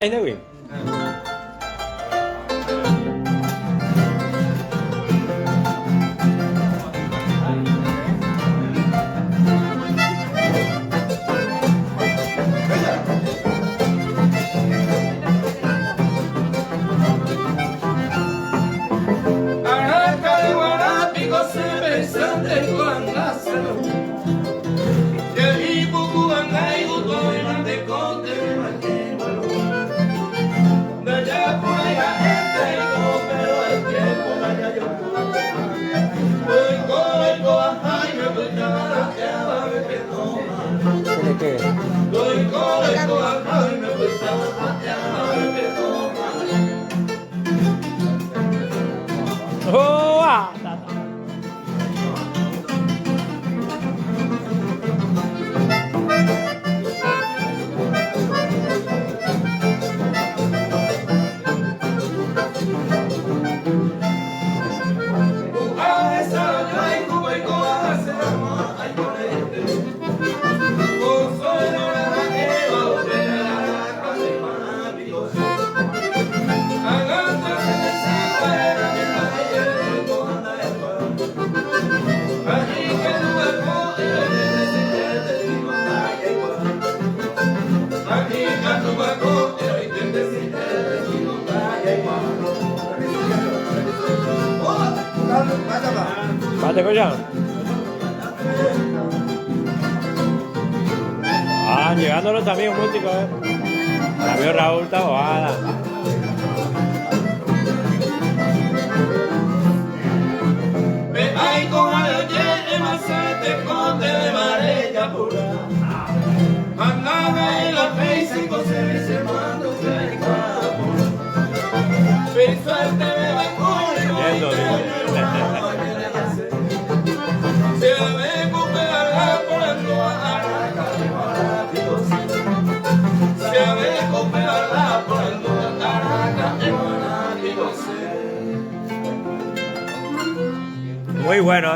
Anh nói Quyền. ¿Qué? Oh, ah. Mate Collán. Ah, llegándolo también un músico, También Raúl Taboada. Ay, con ayer en Macete, conde de Varella pura. Mandaga en la física se ve se manda un caricado. Pero suerte me va con se ve con pegarla por el Guadalajara. Se ve con pegarla por el Guadalajara. Muy bueno,